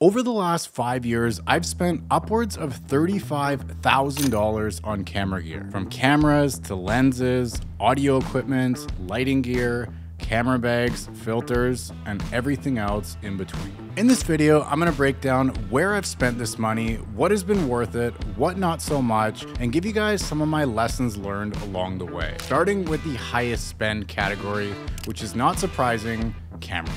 Over the last 5 years, I've spent upwards of $35,000 on camera gear. From cameras to lenses, audio equipment, lighting gear, camera bags, filters, and everything else in between. In this video, I'm gonna break down where I've spent this money, what has been worth it, what not so much, and give you guys some of my lessons learned along the way. Starting with the highest spend category, which is not surprising, cameras.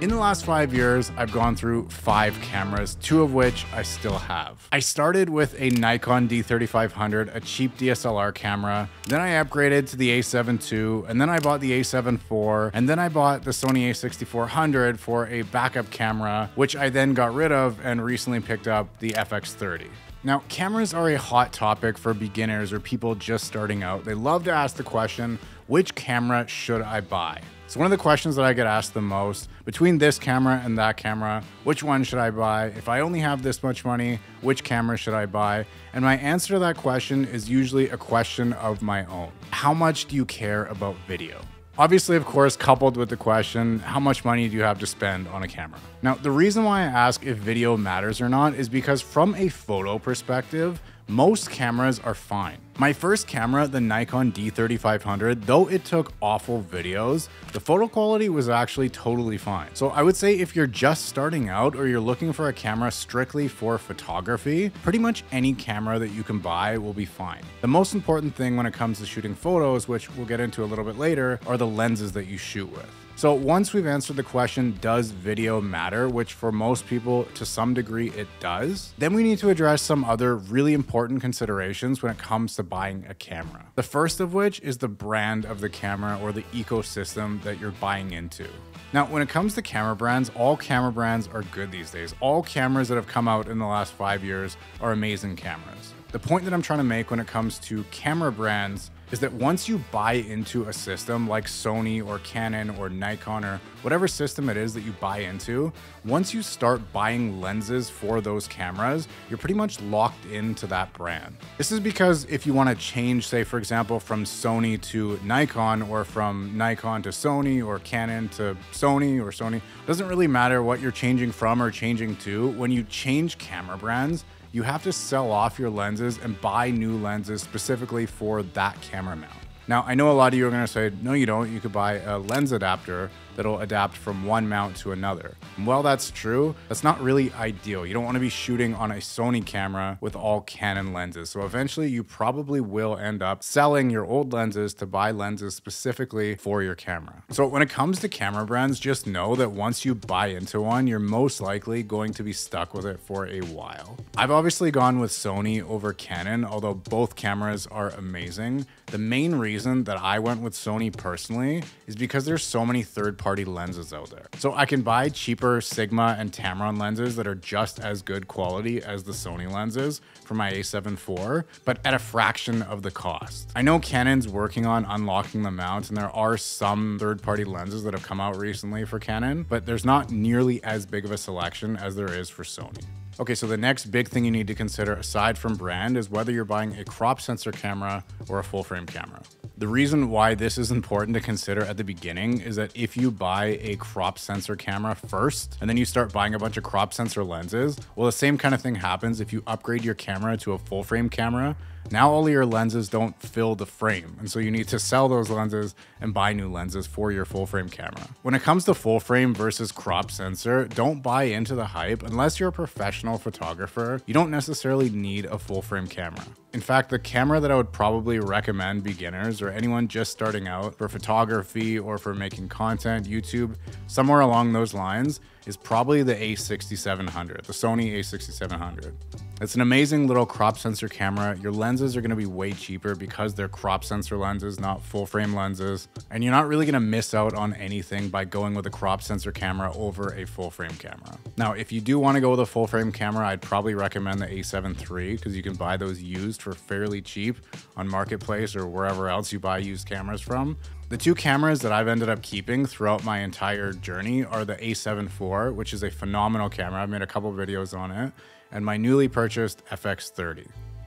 In the last 5 years, I've gone through 5 cameras, 2 of which I still have. I started with a Nikon D3500, a cheap DSLR camera. Then I upgraded to the A7 II, and then I bought the A7 IV, and then I bought the Sony A6400 for a backup camera, which I then got rid of and recently picked up the FX30. Now, cameras are a hot topic for beginners or people just starting out. They love to ask the question, which camera should I buy? It's one of the questions that I get asked the most. Between this camera and that camera, which one should I buy? If I only have this much money, which camera should I buy? And my answer to that question is usually a question of my own. How much do you care about video? Obviously, of course, coupled with the question, how much money do you have to spend on a camera? Now, the reason why I ask if video matters or not is because from a photo perspective, most cameras are fine. My first camera, the Nikon D3500, though it took awful videos, the photo quality was actually totally fine. So I would say if you're just starting out or you're looking for a camera strictly for photography, pretty much any camera that you can buy will be fine. The most important thing when it comes to shooting photos, which we'll get into a little bit later, are the lenses that you shoot with. So once we've answered the question, does video matter, which for most people to some degree it does, then we need to address some other really important considerations when it comes to buying a camera. The first of which is the brand of the camera or the ecosystem that you're buying into. Now, when it comes to camera brands, all camera brands are good these days. All cameras that have come out in the last 5 years are amazing cameras. The point that I'm trying to make when it comes to camera brands is that once you buy into a system like Sony or Canon or Nikon or whatever system it is that you buy into, once you start buying lenses for those cameras, you're pretty much locked into that brand. This is because if you want to change, say for example, from Sony to Nikon or from Nikon to Sony or Canon to Sony or Sony, it doesn't really matter what you're changing from or changing to. When you change camera brands, you have to sell off your lenses and buy new lenses specifically for that camera mount. Now, I know a lot of you are gonna say, no, you don't. You could buy a lens adapter that'll adapt from one mount to another. And while that's true, that's not really ideal. You don't wanna be shooting on a Sony camera with all Canon lenses. So eventually you probably will end up selling your old lenses to buy lenses specifically for your camera. So when it comes to camera brands, just know that once you buy into one, you're most likely going to be stuck with it for a while. I've obviously gone with Sony over Canon, although both cameras are amazing. The main reason that I went with Sony personally is because there's so many third-party lenses out there. So I can buy cheaper Sigma and Tamron lenses that are just as good quality as the Sony lenses for my A7 IV, but at a fraction of the cost. I know Canon's working on unlocking the mount, and there are some third-party lenses that have come out recently for Canon, but there's not nearly as big of a selection as there is for Sony. Okay, so the next big thing you need to consider aside from brand is whether you're buying a crop sensor camera or a full frame camera. The reason why this is important to consider at the beginning is that if you buy a crop sensor camera first and then you start buying a bunch of crop sensor lenses, well, the same kind of thing happens if you upgrade your camera to a full frame camera. Now all of your lenses don't fill the frame, and so you need to sell those lenses and buy new lenses for your full frame camera. When it comes to full frame versus crop sensor, don't buy into the hype. Unless you're a professional photographer, you don't necessarily need a full frame camera. In fact, the camera that I would probably recommend beginners or anyone just starting out for photography or for making content, YouTube, somewhere along those lines, is probably the A6700, the Sony A6700. It's an amazing little crop sensor camera. Your lenses are gonna be way cheaper because they're crop sensor lenses, not full frame lenses. And you're not really gonna miss out on anything by going with a crop sensor camera over a full frame camera. Now, if you do wanna go with a full frame camera, I'd probably recommend the A7 III because you can buy those used for fairly cheap on Marketplace or wherever else you buy used cameras from. The 2 cameras that I've ended up keeping throughout my entire journey are the A7 IV, which is a phenomenal camera. I've made a couple videos on it, and my newly purchased FX30.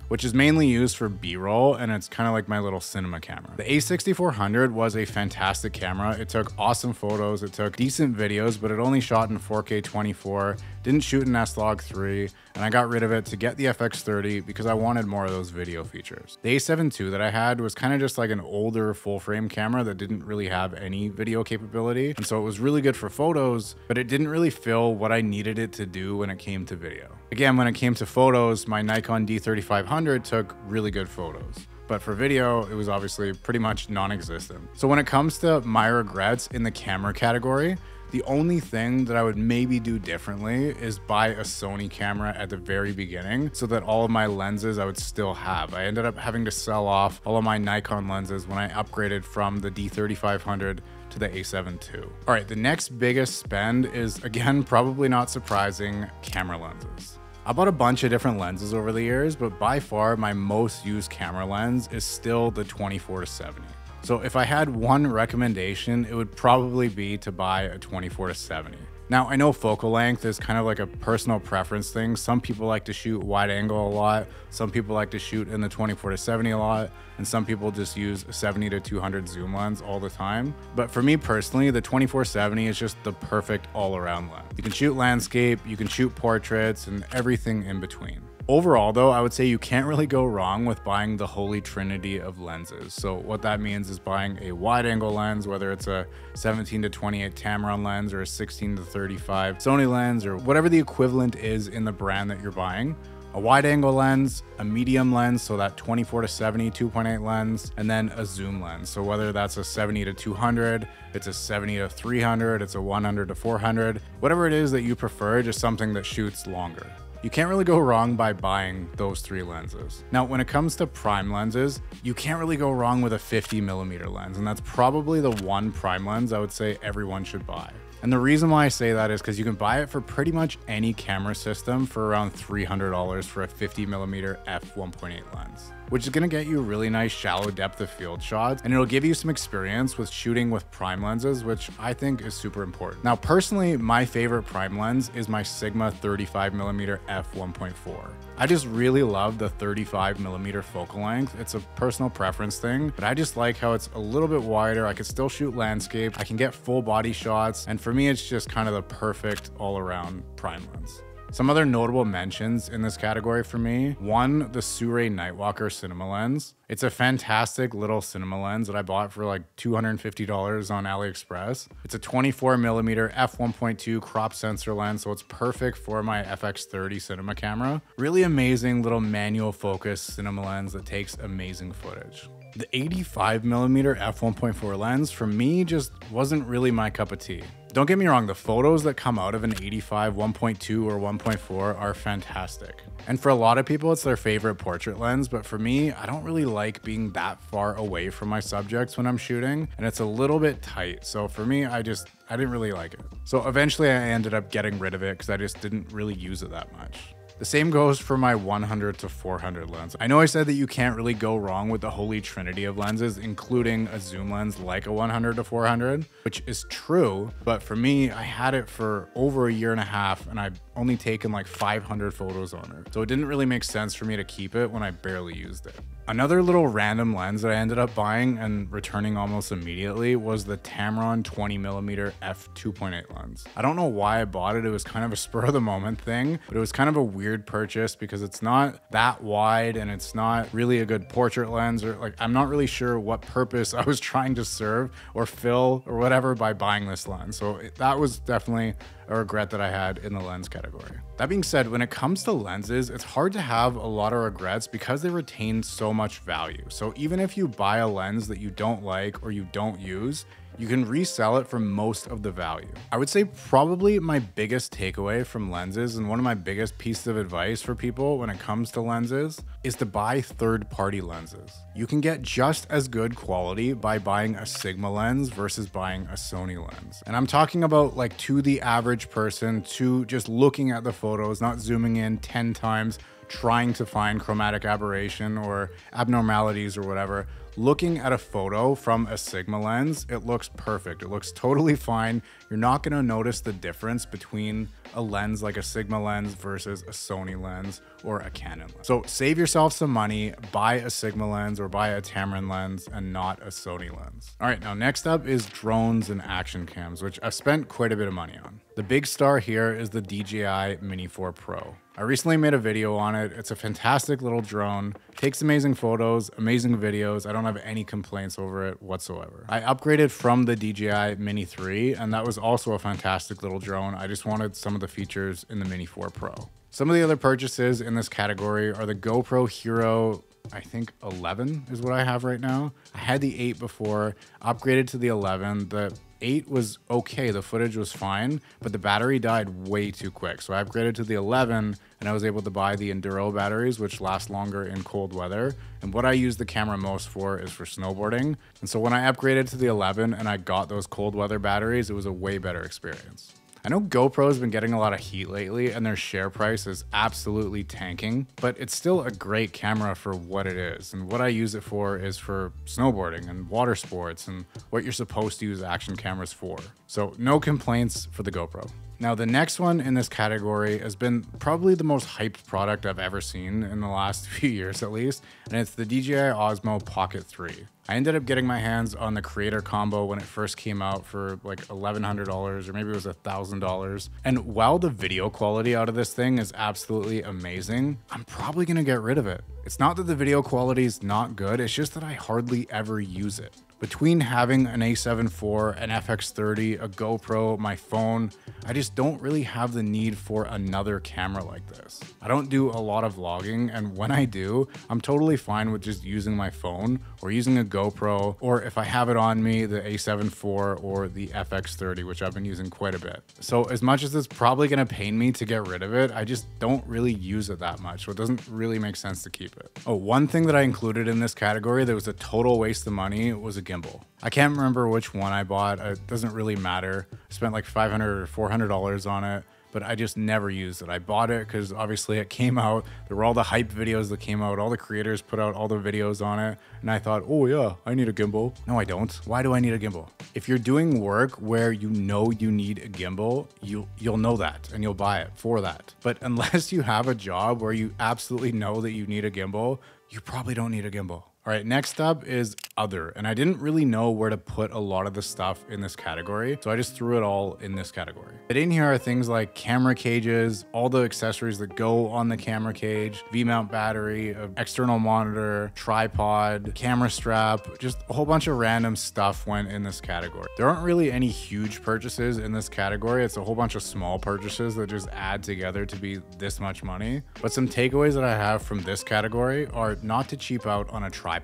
which is mainly used for B-roll, and it's kind of like my little cinema camera. The A6400 was a fantastic camera. It took awesome photos, it took decent videos, but it only shot in 4K 24, didn't shoot an S-Log3, and I got rid of it to get the FX30 because I wanted more of those video features. The A7 II that I had was kind of just like an older full frame camera that didn't really have any video capability, and so it was really good for photos, but it didn't really fill what I needed it to do when it came to video. Again, when it came to photos, my Nikon D3500 took really good photos. But for video, it was obviously pretty much non-existent. So when it comes to my regrets in the camera category, the only thing that I would maybe do differently is buy a Sony camera at the very beginning so that all of my lenses I would still have. I ended up having to sell off all of my Nikon lenses when I upgraded from the D3500 to the A7 II. All right, the next biggest spend is, again, probably not surprising, camera lenses. I bought a bunch of different lenses over the years, but by far my most used camera lens is still the 24-70. So if I had one recommendation, it would probably be to buy a 24-70. Now, I know focal length is kind of like a personal preference thing. Some people like to shoot wide angle a lot. Some people like to shoot in the 24-70 a lot. And some people just use a 70-200 zoom lens all the time. But for me personally, the 24-70 is just the perfect all-around lens. You can shoot landscape, you can shoot portraits, and everything in between. Overall though, I would say you can't really go wrong with buying the holy trinity of lenses. So what that means is buying a wide angle lens, whether it's a 17-28 Tamron lens or a 16-35 Sony lens or whatever the equivalent is in the brand that you're buying. A wide angle lens, a medium lens, so that 24-70 2.8 lens, and then a zoom lens. So whether that's a 70-200, it's a 70-300, it's a 100-400, whatever it is that you prefer, just something that shoots longer. You can't really go wrong by buying those three lenses. Now, when it comes to prime lenses, you can't really go wrong with a 50mm lens, and that's probably the one prime lens I would say everyone should buy. And the reason why I say that is because you can buy it for pretty much any camera system for around $300 for a 50mm f1.8 lens, which is going to get you really nice shallow depth of field shots, and it'll give you some experience with shooting with prime lenses, which I think is super important. Now, personally, my favorite prime lens is my Sigma 35mm f1.4. I just really love the 35mm focal length. It's a personal preference thing, but I just like how it's a little bit wider. I can still shoot landscape, I can get full body shots, and for me, it's just kind of the perfect all-around prime lens. Some other notable mentions in this category for me. One, the Sirui Nightwalker cinema lens. It's a fantastic little cinema lens that I bought for like $250 on AliExpress. It's a 24mm f1.2 crop sensor lens, so it's perfect for my FX30 cinema camera. Really amazing little manual focus cinema lens that takes amazing footage. The 85mm f1.4 lens for me just wasn't really my cup of tea. Don't get me wrong, the photos that come out of an 85 1.2 or 1.4 are fantastic. And for a lot of people, it's their favorite portrait lens, but for me, I don't really like being that far away from my subjects when I'm shooting, and it's a little bit tight. So for me, I didn't really like it. So eventually I ended up getting rid of it because I just didn't really use it that much. The same goes for my 100-400 lens. I know I said that you can't really go wrong with the holy trinity of lenses, including a zoom lens like a 100-400, which is true, but for me, I had it for over a year and a half and I've only taken like 500 photos on it. So it didn't really make sense for me to keep it when I barely used it. Another little random lens that I ended up buying and returning almost immediately was the Tamron 20mm f2.8 lens. I don't know why I bought it. It was kind of a spur of the moment thing, but it was kind of a weird purchase because it's not that wide and it's not really a good portrait lens, or like, I'm not really sure what purpose I was trying to serve or fill or whatever by buying this lens. So that was definitely a regret that I had in the lens category. That being said, when it comes to lenses, it's hard to have a lot of regrets because they retain so much value. So even if you buy a lens that you don't like or you don't use, you can resell it for most of the value. I would say probably my biggest takeaway from lenses, and one of my biggest pieces of advice for people when it comes to lenses, is to buy third-party lenses. You can get just as good quality by buying a Sigma lens versus buying a Sony lens. And I'm talking about like to the average person, to just looking at the photos, not zooming in 10 times, trying to find chromatic aberration or abnormalities or whatever, looking at a photo from a Sigma lens, it looks perfect. It looks totally fine. You're not gonna notice the difference between a lens like a Sigma lens versus a Sony lens or a Canon lens. So save yourself some money, buy a Sigma lens or buy a Tamron lens and not a Sony lens. All right, now next up is drones and action cams, which I've spent quite a bit of money on. The big star here is the DJI Mini 4 Pro. I recently made a video on it. It's a fantastic little drone, takes amazing photos, amazing videos. I don't have any complaints over it whatsoever. I upgraded from the DJI Mini 3, and that was also a fantastic little drone. I just wanted some of the features in the Mini 4 Pro. Some of the other purchases in this category are the GoPro Hero, I think 11 is what I have right now. I had the 8 before, upgraded to the 11. The 8 was okay, the footage was fine, but the battery died way too quick. So I upgraded to the 11 and I was able to buy the Enduro batteries, which last longer in cold weather. And what I use the camera most for is for snowboarding. And so when I upgraded to the 11 and I got those cold weather batteries, it was a way better experience. I know GoPro's been getting a lot of heat lately and their share price is absolutely tanking, but it's still a great camera for what it is. And what I use it for is for snowboarding and water sports and what you're supposed to use action cameras for. So no complaints for the GoPro. Now, the next one in this category has been probably the most hyped product I've ever seen in the last few years at least, and it's the DJI Osmo Pocket 3. I ended up getting my hands on the Creator Combo when it first came out for like $1,100 or maybe it was $1,000. And while the video quality out of this thing is absolutely amazing, I'm probably gonna get rid of it. It's not that the video quality is not good, it's just that I hardly ever use it. Between having an A7 IV, an FX30, a GoPro, my phone, I just don't really have the need for another camera like this. I don't do a lot of vlogging, and when I do, I'm totally fine with just using my phone or using a GoPro, or if I have it on me, the A7 IV or the FX30, which I've been using quite a bit. So as much as it's probably gonna pain me to get rid of it, I just don't really use it that much, so it doesn't really make sense to keep it. Oh, one thing that I included in this category that was a total waste of money was a gimbal. I can't remember which one I bought. It doesn't really matter. I spent like $500 or $400 on it, but I just never used it. I bought it because obviously it came out. There were all the hype videos that came out. All the creators put out all the videos on it. And I thought, oh yeah, I need a gimbal. No, I don't. Why do I need a gimbal? If you're doing work where you know you need a gimbal, you'll know that and you'll buy it for that. But unless you have a job where you absolutely know that you need a gimbal, you probably don't need a gimbal. All right, next up is other, and I didn't really know where to put a lot of the stuff in this category, so I just threw it all in this category. But in here are things like camera cages, all the accessories that go on the camera cage, V-mount battery, an external monitor, tripod, camera strap, just a whole bunch of random stuff went in this category. There aren't really any huge purchases in this category. It's a whole bunch of small purchases that just add together to be this much money. But some takeaways that I have from this category are not to cheap out on a tripod.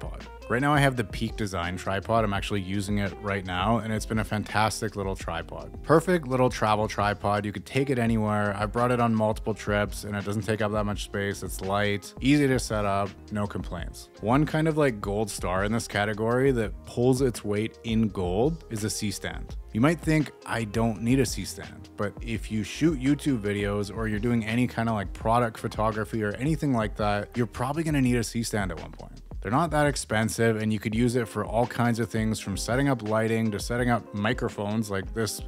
Right now I have the Peak Design tripod. I'm actually using it right now and it's been a fantastic little tripod. Perfect little travel tripod. You could take it anywhere. I brought it on multiple trips and it doesn't take up that much space. It's light, easy to set up, no complaints. One kind of like gold star in this category that pulls its weight in gold is a C-stand. You might think I don't need a C-stand, but if you shoot YouTube videos or you're doing any kind of like product photography or anything like that, you're probably gonna need a C-stand at one point. They're not that expensive and you could use it for all kinds of things, from setting up lighting to setting up microphones. Like this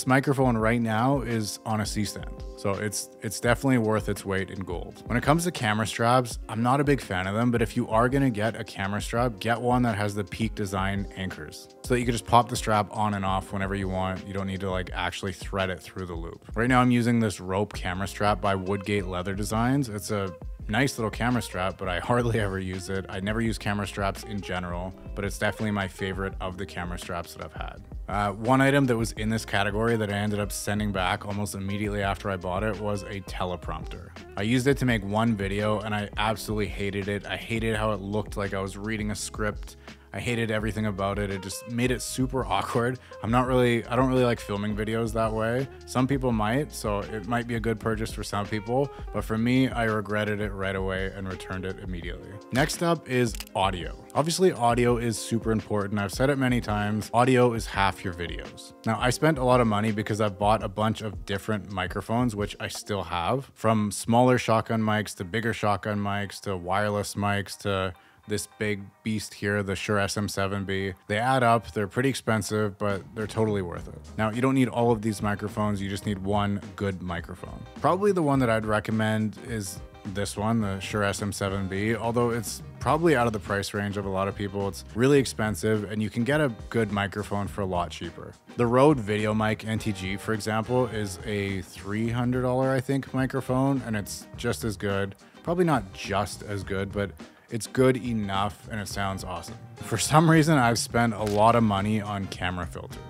microphone right now is on a C-stand. So it's definitely worth its weight in gold. When it comes to camera straps, I'm not a big fan of them, but if you are gonna get a camera strap, get one that has the Peak Design anchors so that you can just pop the strap on and off whenever you want. You don't need to like actually thread it through the loop. Right now I'm using this rope camera strap by Woodgate Leather Designs. It's a nice little camera strap, but I hardly ever use it. I never use camera straps in general, but it's definitely my favorite of the camera straps that I've had. One item that was in this category that I ended up sending back almost immediately after I bought it was a teleprompter. I used it to make one video and I absolutely hated it. I hated how it looked like I was reading a script. I hated everything about it. It just made it super awkward. I don't really like filming videos that way. Some people might, so it might be a good purchase for some people, but for me, I regretted it right away and returned it immediately. Next up is audio. Obviously, audio is super important. I've said it many times, audio is half your videos. Now, I spent a lot of money because I bought a bunch of different microphones, which I still have, from smaller shotgun mics to bigger shotgun mics to wireless mics to this big beast here, the Shure SM7B. They add up, they're pretty expensive, but they're totally worth it. Now, you don't need all of these microphones, you just need one good microphone. Probably the one that I'd recommend is this one, the Shure SM7B, although it's probably out of the price range of a lot of people. It's really expensive and you can get a good microphone for a lot cheaper. The Rode VideoMic NTG, for example, is a $300, I think, microphone, and it's just as good. Probably not just as good, but it's good enough and it sounds awesome. For some reason, I've spent a lot of money on camera filters.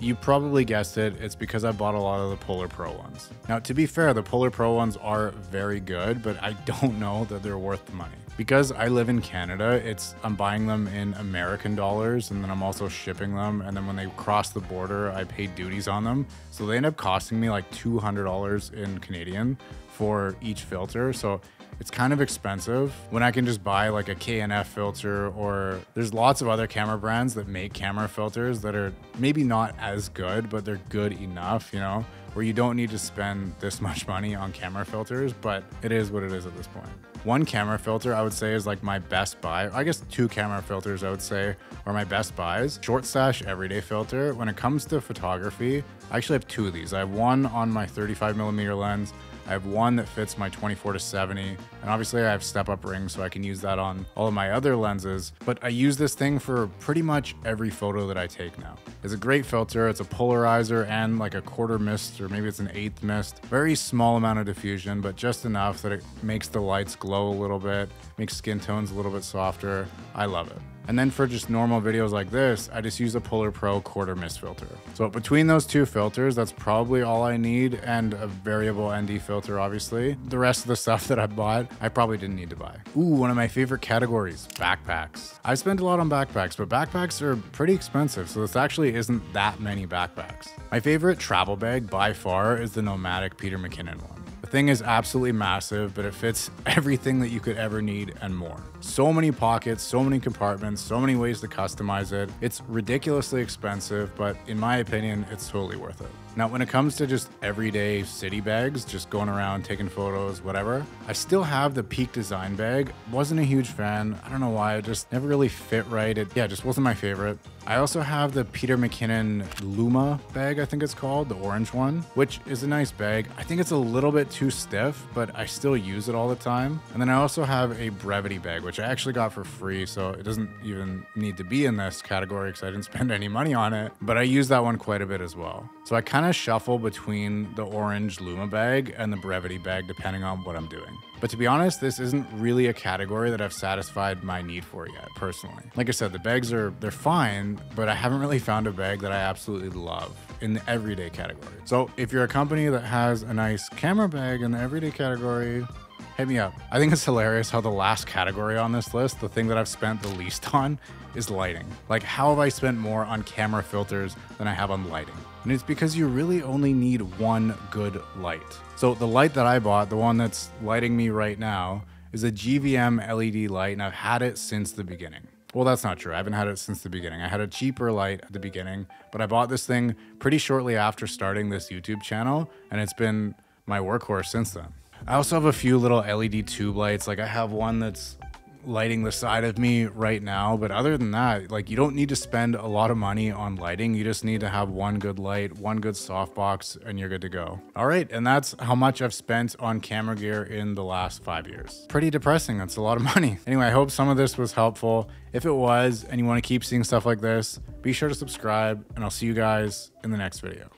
You probably guessed it, it's because I bought a lot of the Polar Pro ones. Now, to be fair, the Polar Pro ones are very good, but I don't know that they're worth the money. Because I live in Canada, I'm buying them in American dollars, and then I'm also shipping them, and then when they cross the border, I pay duties on them. So they end up costing me like $200 in Canadian for each filter. So it's kind of expensive when I can just buy like a KNF filter, or there's lots of other camera brands that make camera filters that are maybe not as good, but they're good enough, you know, where you don't need to spend this much money on camera filters, but it is what it is at this point. One camera filter I would say is like my best buy. I guess two camera filters I would say are my best buys. Short Stash Everyday filter. When it comes to photography, I actually have two of these. I have one on my 35mm lens. I have one that fits my 24-70, and obviously I have step-up rings, so I can use that on all of my other lenses, but I use this thing for pretty much every photo that I take now. It's a great filter. It's a polarizer and like a quarter mist, or maybe it's an eighth mist. Very small amount of diffusion, but just enough that it makes the lights glow a little bit, makes skin tones a little bit softer. I love it. And then for just normal videos like this, I just use a Polar Pro quarter mist filter. So between those two filters, that's probably all I need, and a variable ND filter, obviously. The rest of the stuff that I bought, I probably didn't need to buy. Ooh, one of my favorite categories, backpacks. I spend a lot on backpacks, but backpacks are pretty expensive, so this actually isn't that many backpacks. My favorite travel bag by far is the Nomatic Peter McKinnon one. The thing is absolutely massive, but it fits everything that you could ever need and more. So many pockets, so many compartments, so many ways to customize it. It's ridiculously expensive, but in my opinion, it's totally worth it. Now, when it comes to just everyday city bags, just going around taking photos, whatever, I still have the Peak Design bag. Wasn't a huge fan. I don't know why, it just never really fit right. It just wasn't my favorite. I also have the Peter McKinnon Luma bag, I think it's called, the orange one, which is a nice bag. I think it's a little bit too stiff, but I still use it all the time. And then I also have a Brevity bag, which I actually got for free, so it doesn't even need to be in this category because I didn't spend any money on it, but I use that one quite a bit as well. So I kind of shuffle between the orange Luma bag and the Brevity bag depending on what I'm doing. But to be honest, this isn't really a category that I've satisfied my need for yet, personally. Like I said, the bags they're fine, but I haven't really found a bag that I absolutely love in the everyday category. So if you're a company that has a nice camera bag in the everyday category, hit me up. I think it's hilarious how the last category on this list, the thing that I've spent the least on, is lighting. Like, how have I spent more on camera filters than I have on lighting? And it's because you really only need one good light. So the light that I bought, the one that's lighting me right now, is a GVM LED light, and I've had it since the beginning. Well, that's not true. I haven't had it since the beginning. I had a cheaper light at the beginning, but I bought this thing pretty shortly after starting this YouTube channel, and it's been my workhorse since then. I also have a few little LED tube lights. Like, I have one that's lighting the side of me right now, but other than that, like, you don't need to spend a lot of money on lighting. You just need to have one good light, one good softbox, and you're good to go. All right, and that's how much I've spent on camera gear in the last 5 years. Pretty depressing. That's a lot of money. Anyway, I hope some of this was helpful. If it was, and you want to keep seeing stuff like this, be sure to subscribe, and I'll see you guys in the next video.